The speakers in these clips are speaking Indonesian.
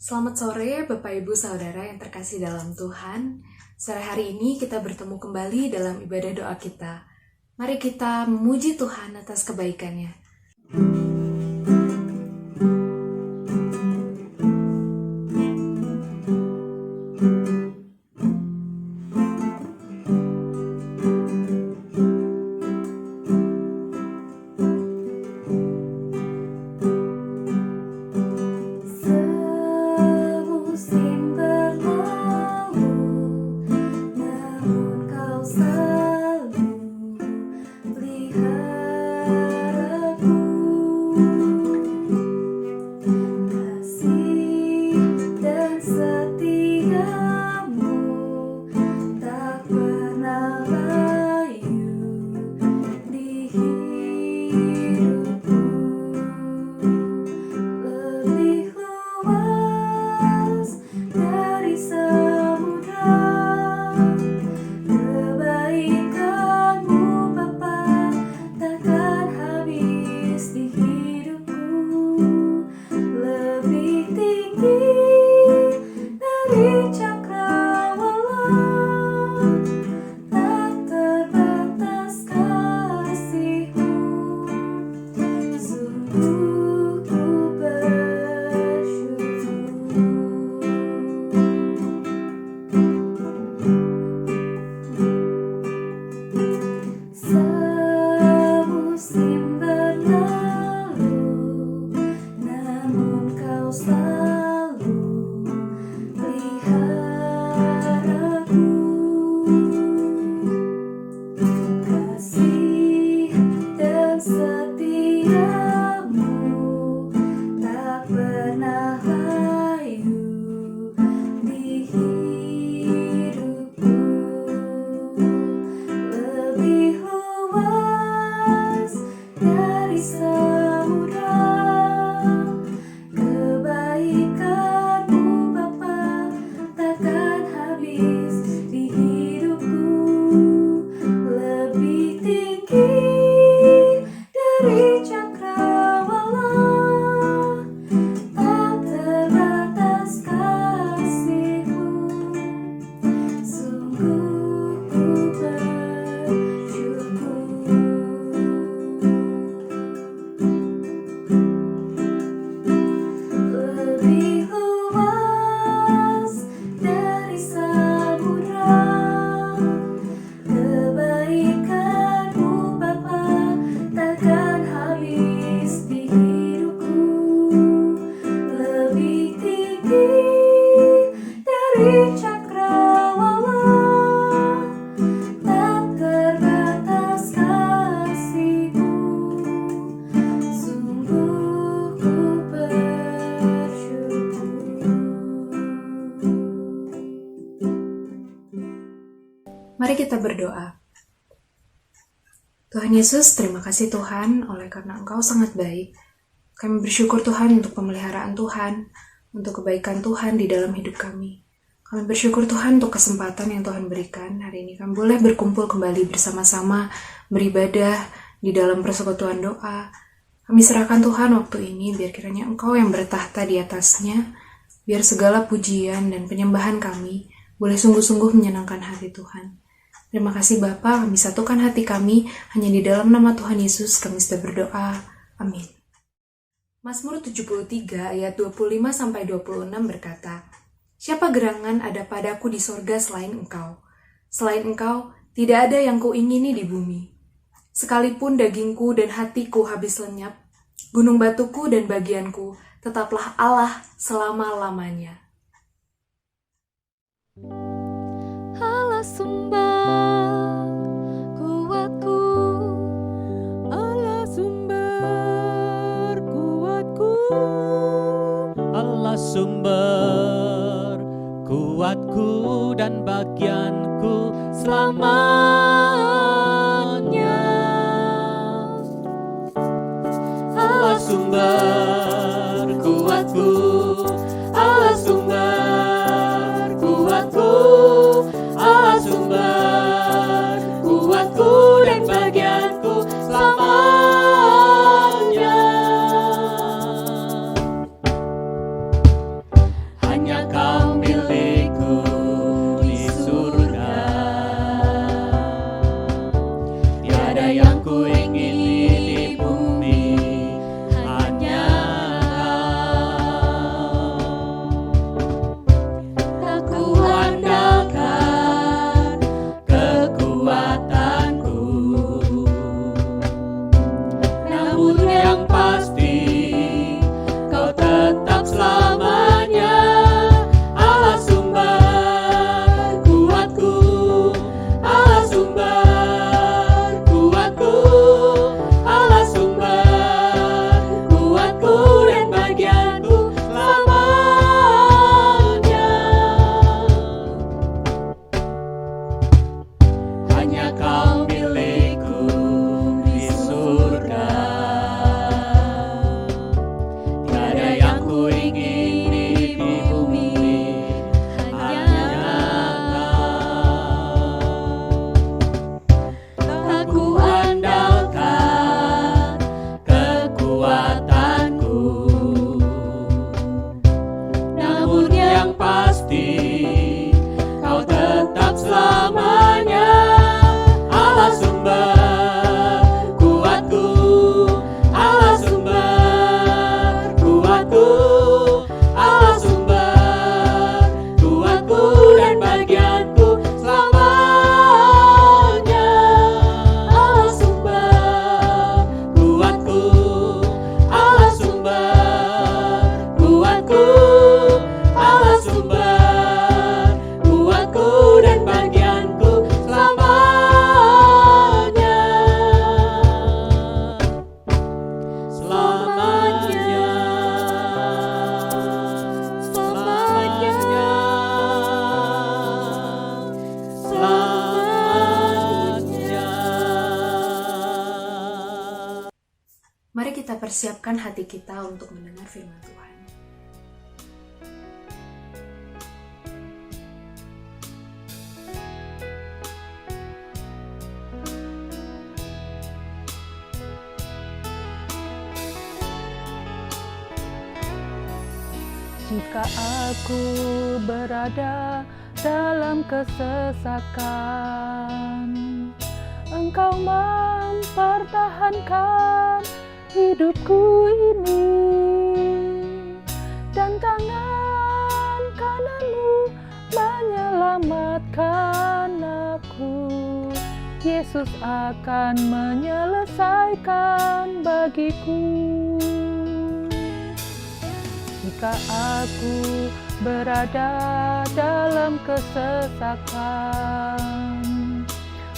Selamat sore Bapak Ibu Saudara yang terkasih dalam Tuhan. Sore hari ini kita bertemu kembali dalam ibadah doa kita. Mari kita memuji Tuhan atas kebaikannya. Mari kita berdoa. Tuhan Yesus, terima kasih Tuhan oleh karena Engkau sangat baik. Kami bersyukur Tuhan untuk pemeliharaan Tuhan, untuk kebaikan Tuhan di dalam hidup kami. Kami bersyukur Tuhan untuk kesempatan yang Tuhan berikan. Hari ini kami boleh berkumpul kembali bersama-sama, beribadah di dalam persekutuan doa. Kami serahkan Tuhan waktu ini, biar kiranya Engkau yang bertahta di atasnya, biar segala pujian dan penyembahan kami boleh sungguh-sungguh menyenangkan hati Tuhan. Terima kasih Bapa, kami satukan hati kami hanya di dalam nama Tuhan Yesus kami sudah berdoa. Amin. Mazmur 73 ayat 25-26 berkata, "Siapa gerangan ada padaku di sorga selain Engkau? Selain Engkau, tidak ada yang kuingini di bumi. Sekalipun dagingku dan hatiku habis lenyap, gunung batuku dan bagianku, tetaplah Allah selama-lamanya." Allah sumber kuatku, Allah sumber kuatku, Allah sumber kuatku dan bagianku selamanya. Allah sumber kuatku, Allah sumber kuatku, Allah sumber kuatku dan bagianku selamanya. namun yang pasti Kau tetap selamanya Allah sumber kuatku, Allah sumber kuatku, Allah sumber kuatku dan bagianku selamanya. Hanya Kau milikku di surga, tiada yang ku ingin di bumi, hanya Kau. Tak ku andalkan kekuatanku, namun yang pasti Kau tetap selamanya Allah sumber kuatku, Allah sumber kuatku, Allah sumber kuatku dan bagianku selamanya. Allah sumber kuatku, Allah sumber kuatku, Allah sumber kuatku dan bagianku selamanya. Selamanya, selamanya, selamanya. Mari kita persiapkan hati kita untuk mendengar firman Tuhan. Jika aku berada dalam kesesakan, Engkau mempertahankan hidupku ini, dan tangan kananmu menyelamatkan aku. Yesus akan menyelesaikan bagiku. Jika aku berada dalam kesesakan,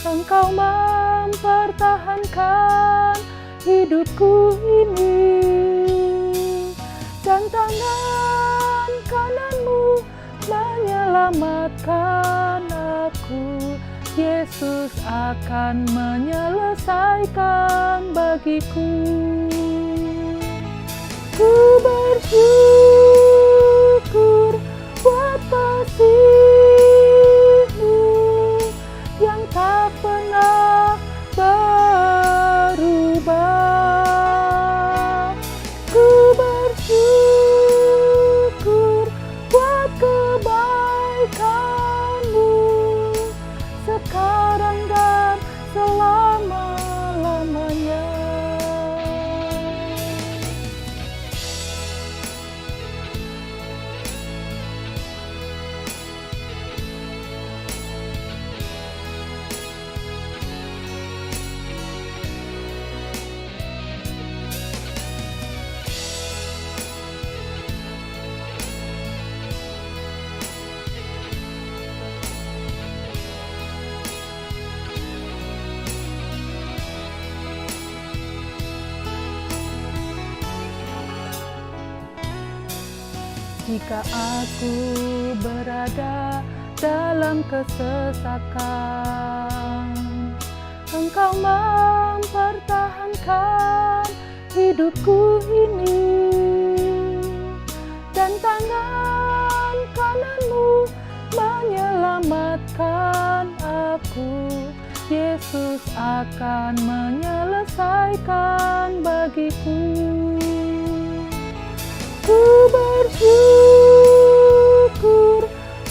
Engkau mempertahankan hidupku ini, dan tangan kananmu menyelamatkan aku. Yesus akan menyelesaikan bagiku. Ku bersyukur buat kasih-Mu yang tak pernah berubah. Ku bersyukur buat kebaikan-Mu sekarang dan selama-lamanya. Jika aku berada dalam kesesakan, Engkau mempertahankan hidupku ini, dan tangan kananmu menyelamatkan aku. Yesus akan menyelesaikan bagiku. Ku bersyukur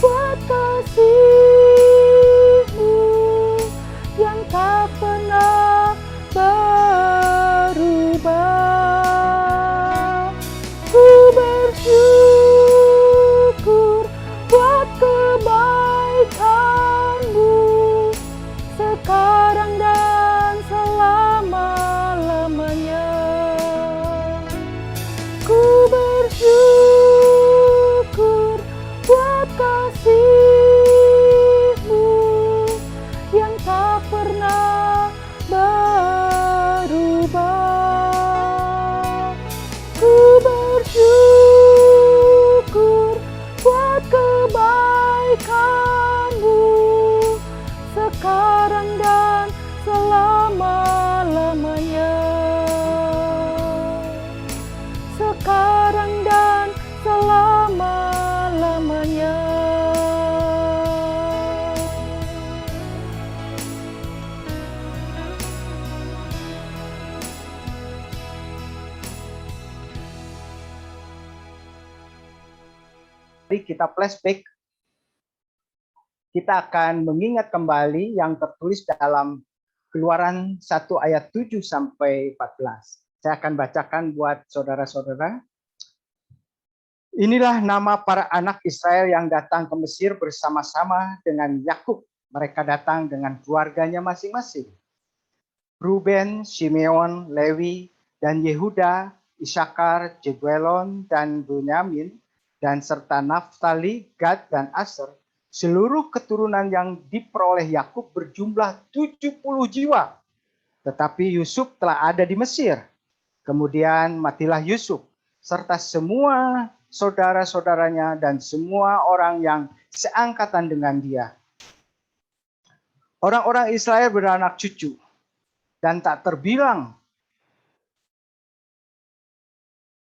buat kasih-Mu yang tak pernah berubah. Ku bersyukur buat kebaikan-Mu sekarang dan selama-lamanya. Mari kita flashback. Kita akan mengingat kembali yang tertulis dalam Keluaran 1 ayat 7 sampai 14. Saya akan bacakan buat saudara-saudara. Inilah nama para anak Israel yang datang ke Mesir bersama-sama dengan Yakub. Mereka datang dengan keluarganya masing-masing. Ruben, Simeon, Lewi, dan Yehuda, Isakar, Jebulon, dan Bunyamin, dan serta Naftali, Gad, dan Aser. Seluruh keturunan yang diperoleh Yakub berjumlah 70 jiwa. Tetapi Yusuf telah ada di Mesir. Kemudian matilah Yusuf, serta semua saudara-saudaranya dan semua orang yang seangkatan dengan dia. Orang-orang Israel beranak cucu dan tak terbilang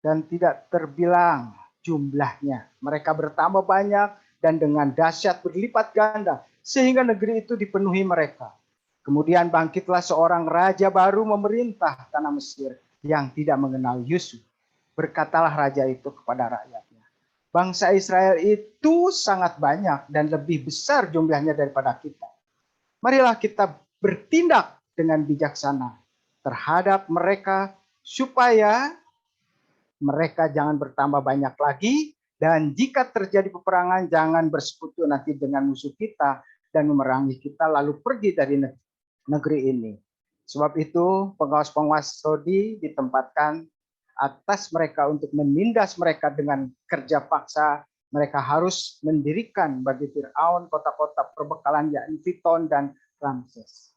dan tidak terbilang jumlahnya. Mereka bertambah banyak dan dengan dahsyat berlipat ganda sehingga negeri itu dipenuhi mereka. Kemudian bangkitlah seorang raja baru memerintah tanah Mesir yang tidak mengenal Yusuf. Berkatalah raja itu kepada rakyatnya, bangsa Israel itu sangat banyak dan lebih besar jumlahnya daripada kita. Marilah kita bertindak dengan bijaksana terhadap mereka supaya mereka jangan bertambah banyak lagi, dan jika terjadi peperangan jangan bersekutu nanti dengan musuh kita dan memerangi kita lalu pergi dari negeri ini. Sebab itu pengawas-pengawas Saudi ditempatkan atas mereka untuk menindas mereka dengan kerja paksa. Mereka harus mendirikan bagi Firaun kota-kota perbekalan yakni Piton dan Ramses.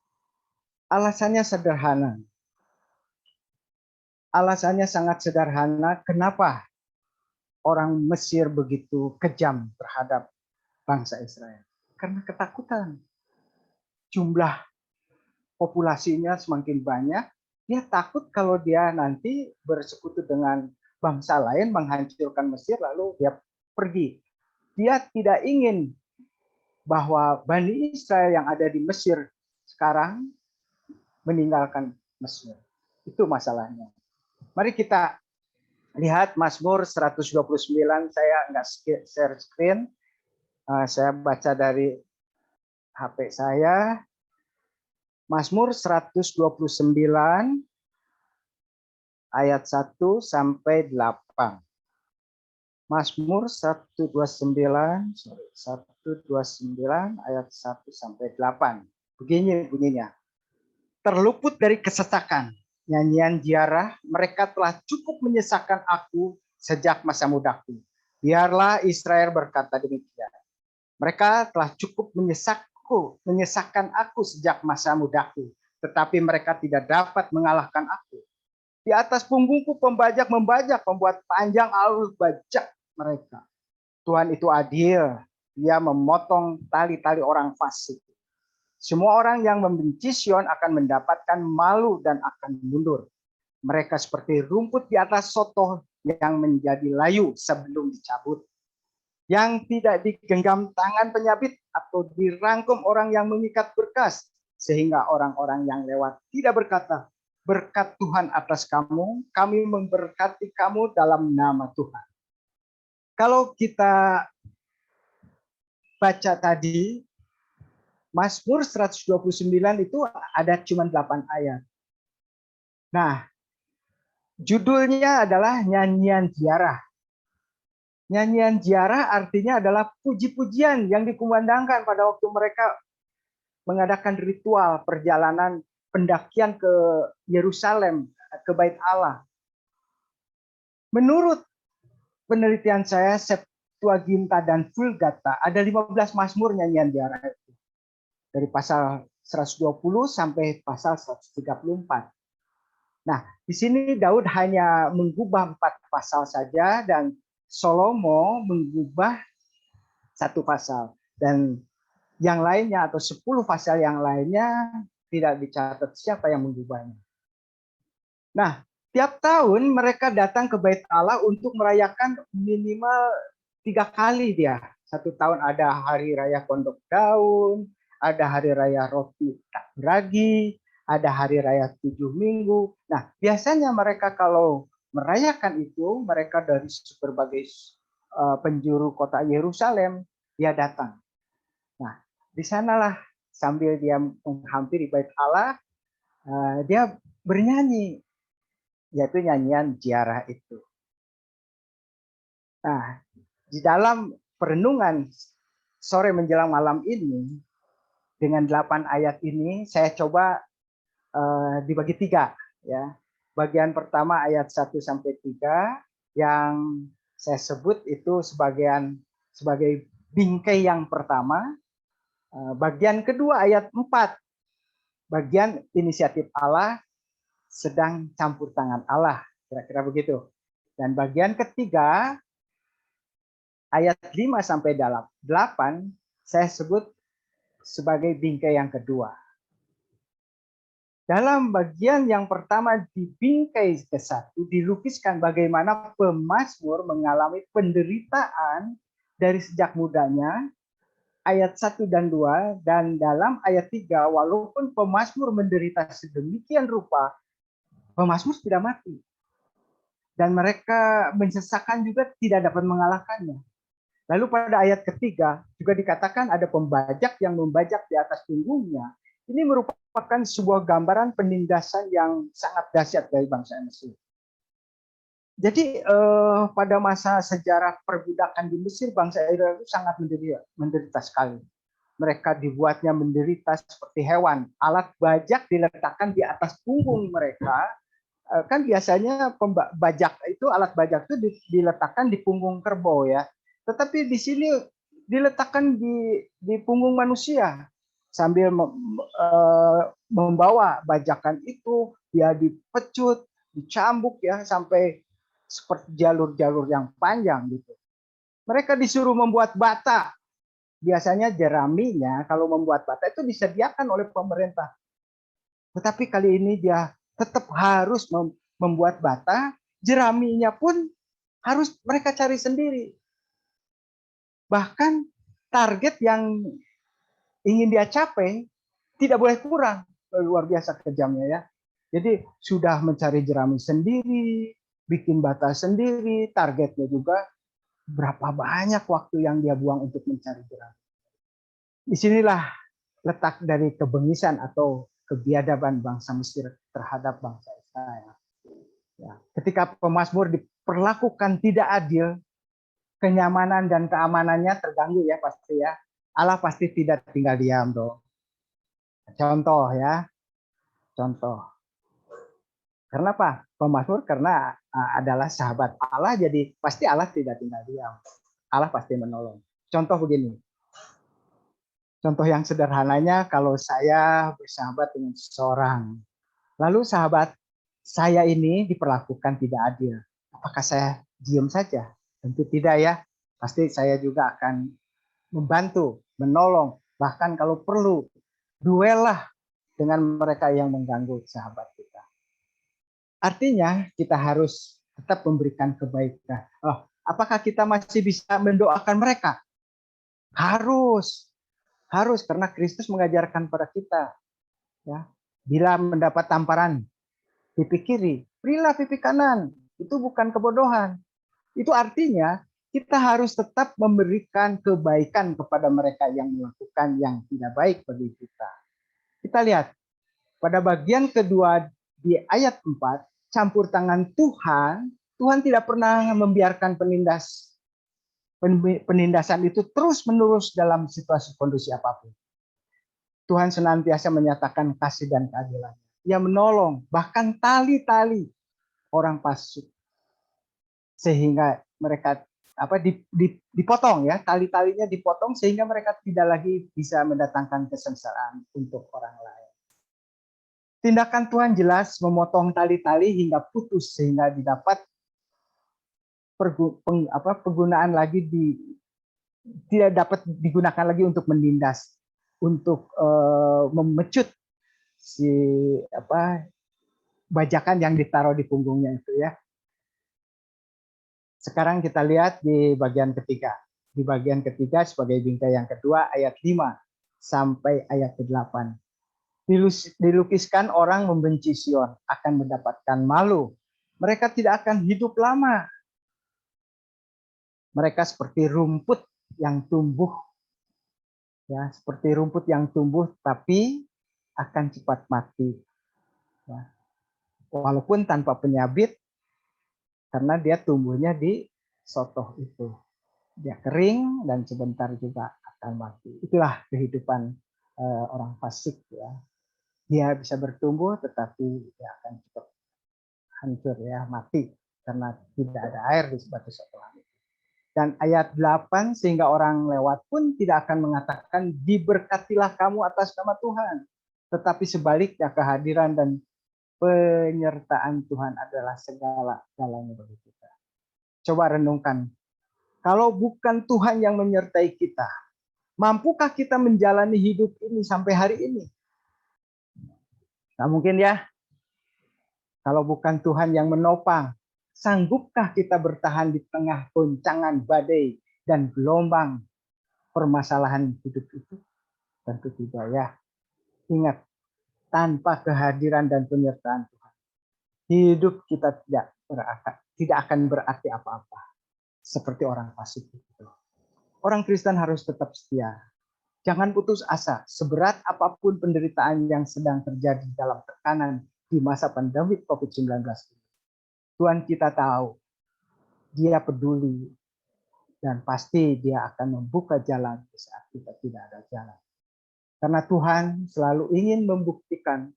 Alasannya sederhana. Alasannya sangat sederhana. Kenapa orang Mesir begitu kejam terhadap bangsa Israel? Karena ketakutan. Jumlah populasinya semakin banyak, dia takut kalau dia nanti bersekutu dengan bangsa lain, menghancurkan Mesir, lalu dia pergi. Dia tidak ingin bahwa Bani Israel yang ada di Mesir sekarang meninggalkan Mesir. Itu masalahnya. Mari kita lihat Mazmur 129, saya nggak share screen, saya baca dari HP saya. Mazmur 129 ayat 1 sampai 8. Mazmur 129 ayat 1 sampai 8. Begini bunyinya. Terluput dari kesesakan, nyanyian ziarah, mereka telah cukup menyesakkan aku sejak masa mudaku. Biarlah Israel berkata demikian. Mereka telah cukup menyesakkan aku sejak masa mudaku, tetapi mereka tidak dapat mengalahkan aku. Di atas punggungku pembajak membajak, membuat panjang alur bajak mereka. Tuhan itu adil, dia memotong tali-tali orang fasik. Semua orang yang membenci Sion akan mendapatkan malu dan akan mundur. Mereka seperti rumput di atas sotoh yang menjadi layu sebelum dicabut, yang tidak digenggam tangan penyabit atau dirangkum orang yang mengikat berkas, sehingga orang-orang yang lewat tidak berkata, berkat Tuhan atas kamu, kami memberkati kamu dalam nama Tuhan. Kalau kita baca tadi, Mazmur 129 itu ada cuma 8 ayat. Nah, judulnya adalah nyanyian ziarah. Nyanyian ziarah artinya adalah puji-pujian yang dikumandangkan pada waktu mereka mengadakan ritual perjalanan pendakian ke Yerusalem, ke Bait Allah. Menurut penelitian saya, Septuaginta dan Vulgata, ada 15 mazmur nyanyian ziarah itu. Dari pasal 120 sampai pasal 134. Nah, di sini Daud hanya mengubah 4 pasal saja dan Salomo mengubah 1 pasal, dan yang lainnya atau 10 pasal yang lainnya tidak dicatat siapa yang mengubahnya. Nah, tiap tahun mereka datang ke Bait Allah untuk merayakan minimal 3 kali dia. 1 tahun ada hari raya Pondok Daun, ada hari raya Roti Tak Beragi, ada hari raya 7 minggu. Nah, biasanya mereka kalau merayakan itu, mereka dari berbagai penjuru kota Yerusalem, dia datang. Nah, di sanalah sambil dia menghampiri bait Allah, dia bernyanyi, yaitu nyanyian ziarah itu. Nah, di dalam perenungan sore menjelang malam ini, dengan 8 ayat ini, saya coba dibagi 3. Ya. Bagian pertama ayat 1-3, yang saya sebut itu sebagai bingkai yang pertama. Bagian kedua ayat 4, bagian inisiatif Allah sedang campur tangan Allah, kira-kira begitu. Dan bagian ketiga ayat 5-8 saya sebut sebagai bingkai yang kedua. Dalam bagian yang pertama di bingkai ke-1 dilukiskan bagaimana pemazmur mengalami penderitaan dari sejak mudanya, ayat 1 dan 2, dan dalam ayat 3, walaupun pemazmur menderita sedemikian rupa, pemazmur tidak mati. Dan mereka menyesakan juga tidak dapat mengalahkannya. Lalu pada ayat ketiga juga dikatakan ada pembajak yang membajak di atas punggungnya. Ini merupakan sebuah gambaran penindasan yang sangat dahsyat dari bangsa Mesir. Jadi pada masa sejarah perbudakan di Mesir, bangsa Israel itu sangat menderita sekali. Mereka dibuatnya menderita seperti hewan. Alat bajak diletakkan di atas punggung mereka. Kan biasanya bajak itu, alat bajak itu diletakkan di punggung kerbau ya. Tetapi di sini diletakkan di punggung manusia. Sambil membawa bajakan itu, dia dipecut, dicambuk ya, sampai seperti jalur-jalur yang panjang gitu. Mereka disuruh membuat bata. Biasanya jeraminya kalau membuat bata itu disediakan oleh pemerintah. Tetapi kali ini dia tetap harus membuat bata, jeraminya pun harus mereka cari sendiri. Bahkan target yang ingin dia capai tidak boleh kurang. Luar biasa kejamnya ya. Jadi sudah mencari jerami sendiri, bikin bata sendiri, targetnya juga berapa banyak waktu yang dia buang untuk mencari jerami. Disinilah letak dari kebengisan atau kebiadaban bangsa Mesir terhadap bangsa Israel. Ya, ketika pemazmur diperlakukan tidak adil, kenyamanan dan keamanannya terganggu ya pasti ya. Allah pasti tidak tinggal diam dong. Contoh ya, contoh. Karena apa? Pemazmur karena adalah sahabat Allah, jadi pasti Allah tidak tinggal diam. Allah pasti menolong. Contoh begini. Contoh yang sederhananya, kalau saya bersahabat dengan seseorang, lalu sahabat saya ini diperlakukan tidak adil, apakah saya diam saja? Tentu tidak ya. Pasti saya juga akan membantu, menolong, bahkan kalau perlu duel lah dengan mereka yang mengganggu sahabat kita. Artinya kita harus tetap memberikan kebaikan. Apakah kita masih bisa mendoakan mereka? Harus karena Kristus mengajarkan pada kita. Ya, bila mendapat tamparan pipi kiri, berilah pipi kanan. Itu bukan kebodohan. Itu artinya kita harus tetap memberikan kebaikan kepada mereka yang melakukan yang tidak baik bagi kita. Kita lihat pada bagian kedua di ayat 4, campur tangan Tuhan. Tuhan tidak pernah membiarkan penindasan itu terus-menerus dalam situasi kondisi apapun. Tuhan senantiasa menyatakan kasih dan keadilan. Ia menolong bahkan tali-tali orang pasuk sehingga mereka dipotong ya, tali-talinya dipotong sehingga mereka tidak lagi bisa mendatangkan kesengsaraan untuk orang lain. Tindakan Tuhan jelas memotong tali-tali hingga putus sehingga didapat penggunaan lagi tidak dapat digunakan lagi untuk menindas, untuk memecut si bajakan yang ditaruh di punggungnya itu ya. Sekarang kita lihat di bagian ketiga. Di bagian ketiga sebagai bingkai yang kedua ayat 5 sampai ayat 8. Dilukiskan orang membenci Sion akan mendapatkan malu. Mereka tidak akan hidup lama. Mereka seperti rumput yang tumbuh, ya, seperti rumput yang tumbuh tapi akan cepat mati. Ya. Walaupun tanpa penyabit, karena dia tumbuhnya di sotoh itu. Dia kering dan sebentar juga akan mati. Itulah kehidupan orang fasik, ya. Dia bisa bertumbuh tetapi dia akan cepat hancur, ya, mati karena tidak ada air di batu sotohan. Dan ayat 8, sehingga orang lewat pun tidak akan mengatakan diberkatilah kamu atas nama Tuhan. Tetapi sebaliknya kehadiran dan penyertaan Tuhan adalah segala-galanya bagi kita. Coba renungkan, kalau bukan Tuhan yang menyertai kita, mampukah kita menjalani hidup ini sampai hari ini? Nah, mungkin ya. Kalau bukan Tuhan yang menopang, sanggupkah kita bertahan di tengah goncangan badai dan gelombang permasalahan hidup itu? Tentu tidak, ya. Ingat, tanpa kehadiran dan penyertaan Tuhan, hidup kita tidak akan berarti apa-apa. Seperti orang fasik itu. Orang Kristen harus tetap setia. Jangan putus asa, seberat apapun penderitaan yang sedang terjadi dalam tekanan di masa pandemi COVID-19 ini. Tuhan kita tahu, Dia peduli, dan pasti Dia akan membuka jalan di saat kita tidak ada jalan. Karena Tuhan selalu ingin membuktikan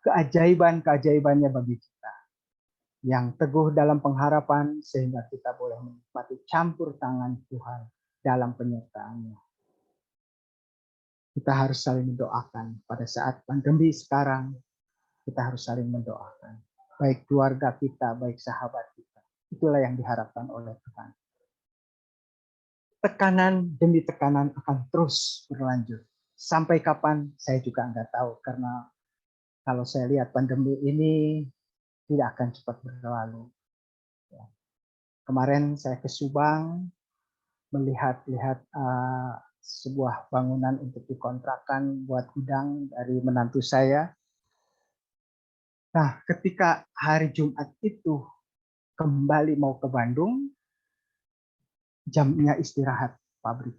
keajaiban-keajaibannya bagi kita. Yang teguh dalam pengharapan sehingga kita boleh menikmati campur tangan Tuhan dalam penyertaannya. Kita harus saling mendoakan pada saat pandemi sekarang. Kita harus saling mendoakan, baik keluarga kita, baik sahabat kita. Itulah yang diharapkan oleh Tuhan. Tekanan demi tekanan akan terus berlanjut. Sampai kapan saya juga nggak tahu, karena kalau saya lihat pandemi ini tidak akan cepat berlalu. Kemarin saya ke Subang melihat-lihat sebuah bangunan untuk dikontrakkan buat gudang dari menantu saya. Nah, ketika hari Jumat itu kembali mau ke Bandung, jamnya istirahat pabrik.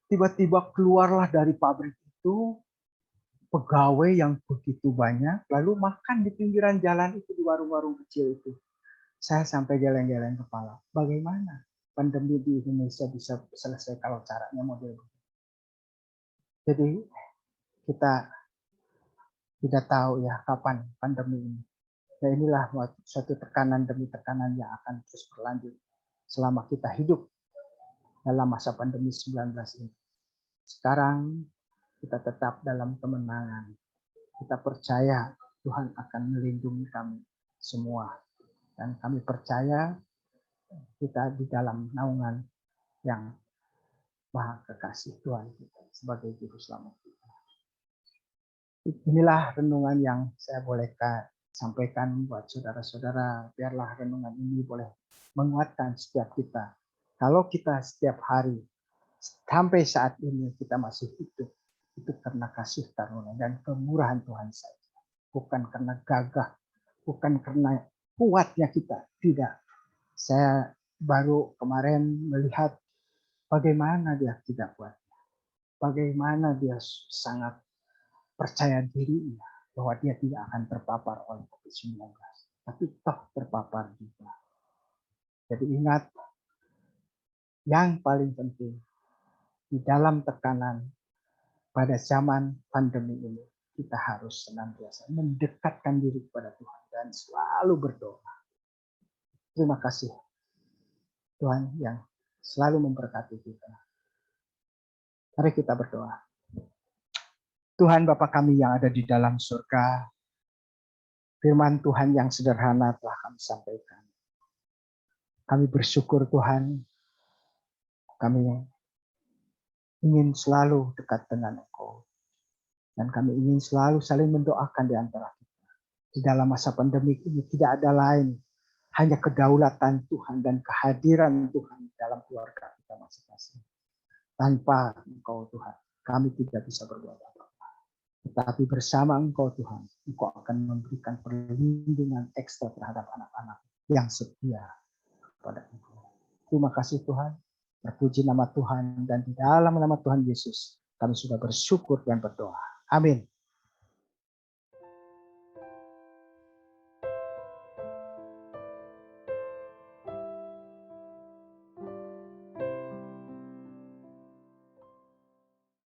Tiba-tiba keluarlah dari pabrik itu pegawai yang begitu banyak, lalu makan di pinggiran jalan itu, di warung-warung kecil itu. Saya sampai geleng-geleng kepala. Bagaimana pandemi di Indonesia bisa selesai kalau caranya model begitu? Jadi kita tidak tahu ya kapan pandemi ini. Nah, inilah suatu tekanan demi tekanan yang akan terus berlanjut selama kita hidup dalam masa pandemi 19 ini. Sekarang kita tetap dalam kemenangan. Kita percaya Tuhan akan melindungi kami semua. Dan kami percaya kita di dalam naungan yang Maha Kekasih Tuhan kita sebagai Juru Selamat kita. Inilah renungan yang saya boleh sampaikan buat saudara-saudara. Biarlah renungan ini boleh menguatkan setiap kita. Kalau kita setiap hari sampai saat ini kita masih hidup, itu karena kasih karunia dan kemurahan Tuhan saja. Bukan karena gagah, bukan karena kuatnya kita, tidak. Saya baru kemarin melihat bagaimana dia tidak kuat, bagaimana dia sangat percaya diri bahwa dia tidak akan terpapar oleh COVID-19, tapi toh terpapar juga. Jadi ingat, yang paling penting di dalam tekanan pada zaman pandemi ini, kita harus senantiasa mendekatkan diri kepada Tuhan dan selalu berdoa. Terima kasih Tuhan yang selalu memberkati kita. Mari kita berdoa. Tuhan Bapa kami yang ada di dalam surga, firman Tuhan yang sederhana telah kami sampaikan. Kami bersyukur Tuhan, kami ingin selalu dekat dengan Engkau. Dan kami ingin selalu saling mendoakan di antara kita. Di dalam masa pandemi ini tidak ada lain, hanya kedaulatan Tuhan dan kehadiran Tuhan dalam keluarga kita masing-masing. Tanpa Engkau Tuhan, kami tidak bisa berbuat apa-apa. Tetapi bersama Engkau Tuhan, Engkau akan memberikan perlindungan ekstra terhadap anak-anak yang setia kepada Engkau. Terima kasih Tuhan. Terpuji nama Tuhan, dan di dalam nama Tuhan Yesus kami sudah bersyukur dan berdoa. Amin.